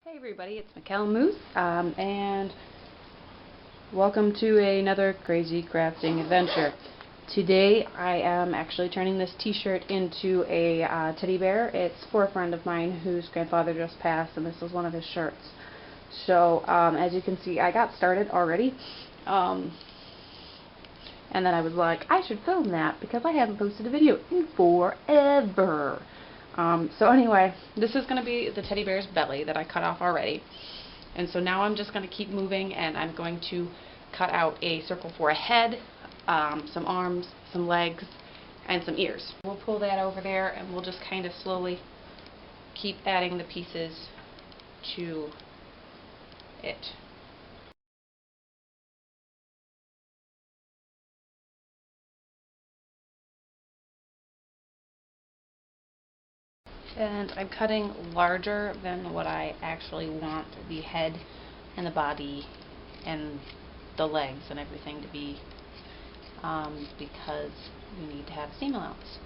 Hey everybody, it's Mickelle Moose, and welcome to another crazy crafting adventure. Today I am actually turning this t-shirt into a teddy bear. It's for a friend of mine whose grandfather just passed, and this is one of his shirts. So, as you can see, I got started already, and then I was like, I should film that because I haven't posted a video in forever. So anyway, this is going to be the teddy bear's belly that I cut off already. And so now I'm just going to keep moving, and I'm going to cut out a circle for a head, some arms, some legs, and some ears. We'll pull that over there, and we'll just kind of slowly keep adding the pieces to it. And I'm cutting larger than what I actually want the head and the body and the legs and everything to be, because we need to have seam allowance.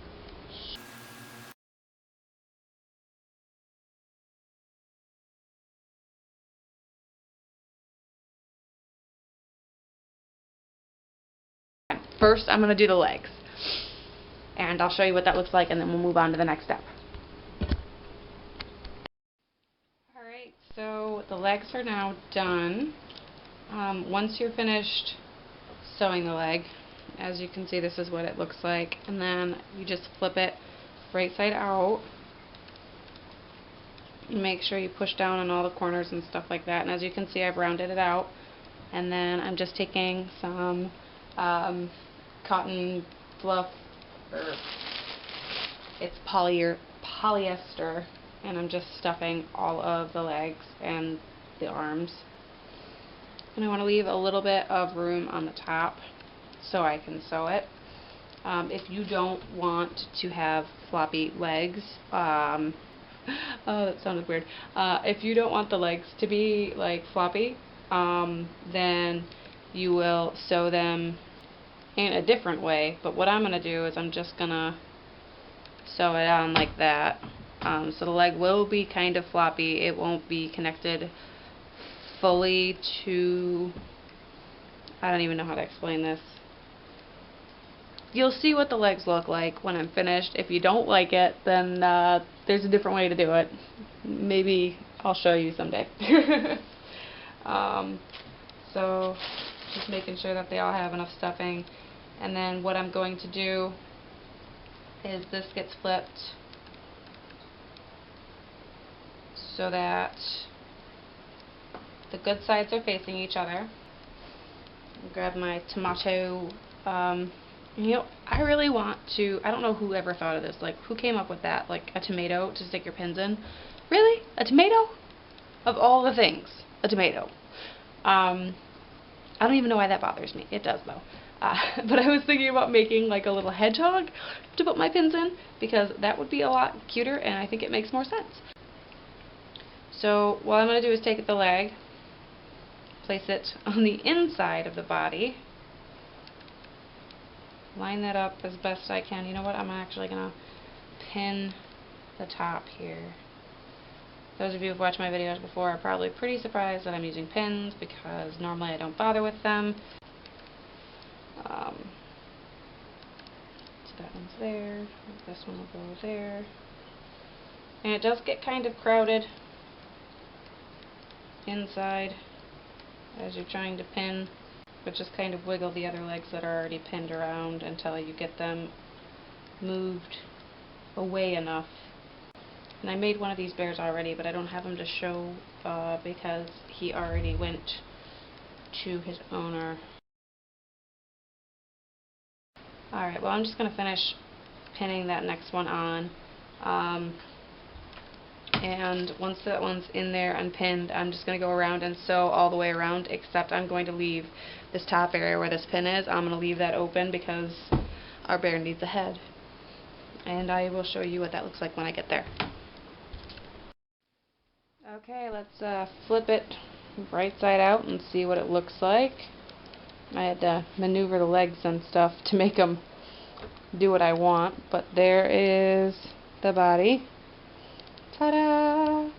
First, I'm going to do the legs, and I'll show you what that looks like, and then we'll move on to the next step. Alright, so the legs are now done. Once you're finished sewing the leg, as you can see, this is what it looks like, and then you just flip it right side out. You make sure you push down on all the corners and stuff like that, and as you can see, I've rounded it out, and then I'm just taking some cotton fluff, or it's polyester, and I'm just stuffing all of the legs and the arms. And I want to leave a little bit of room on the top so I can sew it. If you don't want to have floppy legs, oh, that sounded weird. If you don't want the legs to be like floppy, then you will sew them in a different way. But what I'm going to do is I'm just going to sew it on like that. So the leg will be kind of floppy. It won't be connected fully to, I don't even know how to explain this. You'll see what the legs look like when I'm finished. If you don't like it, then there's a different way to do it. Maybe I'll show you someday. So just making sure that they all have enough stuffing. And then what I'm going to do is this gets flipped so that the good sides are facing each other. I'll grab my tomato. You know, I really want to, I don't know who ever thought of this, like who came up with that, like a tomato to stick your pins in. Really? A tomato? Of all the things, a tomato. I don't even know why that bothers me. It does though. But I was thinking about making like a little hedgehog to put my pins in, because that would be a lot cuter, and I think it makes more sense. So what I'm going to do is take the leg, place it on the inside of the body, line that up as best I can. You know what, I'm actually going to pin the top here. Those of you who've watched my videos before are probably pretty surprised that I'm using pins, because normally I don't bother with them. So that one's there, this one will go there. And it does get kind of crowded inside as you're trying to pin, but just kind of wiggle the other legs that are already pinned around until you get them moved away enough. And I made one of these bears already, but I don't have him to show because he already went to his owner. Alright, well, I'm just going to finish pinning that next one on. And once that one's in there and pinned, I'm just going to go around and sew all the way around, except I'm going to leave this top area where this pin is. I'm going to leave that open because our bear needs a head. And I will show you what that looks like when I get there. Okay, let's flip it right side out and see what it looks like. I had to maneuver the legs and stuff to make them do what I want, but there is the body. Ta-da!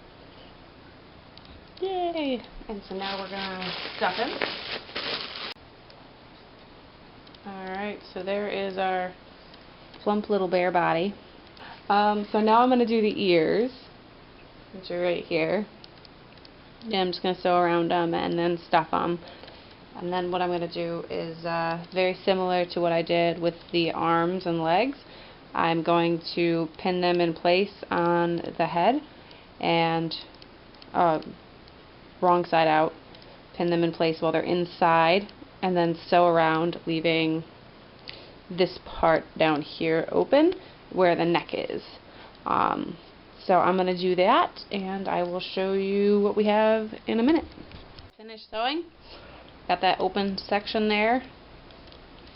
Yay! And so now we're gonna stuff him. Alright, so there is our plump little bear body. So now I'm gonna do the ears, which are right here. And I'm just gonna sew around them and then stuff them. And then what I'm gonna do is very similar to what I did with the arms and legs. I'm going to pin them in place on the head and wrong side out, pin them in place while they're inside, and then sew around, leaving this part down here open where the neck is. So I'm going to do that, and I will show you what we have in a minute. Finished sewing. Got that open section there.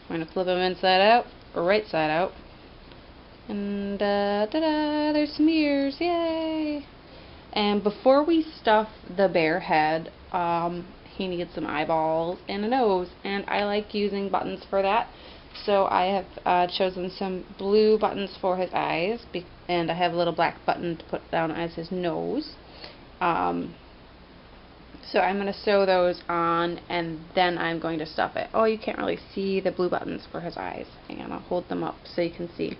I'm going to flip them inside out, or right side out. And ta-da, there's some ears, yay! And before we stuff the bear head, he needs some eyeballs and a nose, and I like using buttons for that. So I have chosen some blue buttons for his eyes, and I have a little black button to put down as his nose. So I'm going to sew those on, and then I'm going to stuff it. Oh, you can't really see the blue buttons for his eyes. Hang on, I'll hold them up so you can see.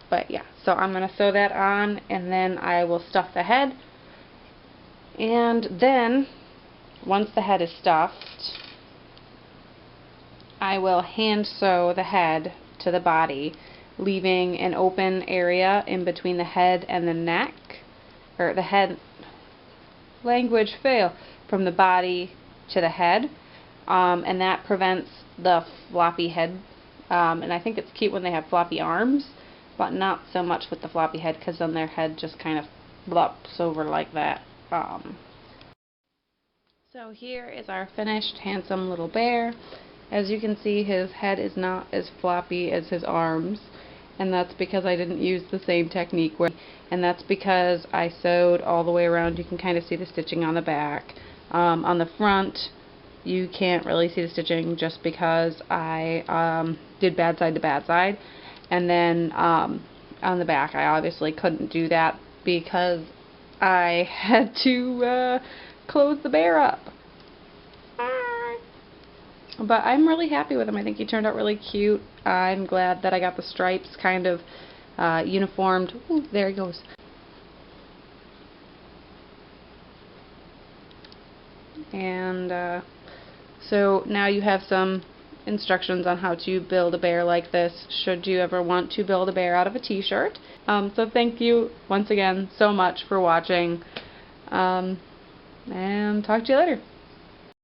But yeah, so I'm going to sew that on, and then I will stuff the head. And then, once the head is stuffed, I will hand sew the head to the body, leaving an open area in between the head and the neck, or the head, language fail, from the body to the head, and that prevents the floppy head, and I think it's cute when they have floppy arms, but not so much with the floppy head, because then their head just kind of flops over like that. So here is our finished handsome little bear. As you can see, his head is not as floppy as his arms, and that's because I didn't use the same technique, and that's because I sewed all the way around. You can kind of see the stitching on the back. On the front, you can't really see the stitching just because I did bad side to bad side, and then on the back I obviously couldn't do that because I had to close the bear up. But I'm really happy with him. I think he turned out really cute. I'm glad that I got the stripes kind of uniformed. Ooh, there he goes. And so now you have some instructions on how to build a bear like this, should you ever want to build a bear out of a t-shirt. So thank you once again so much for watching, and talk to you later.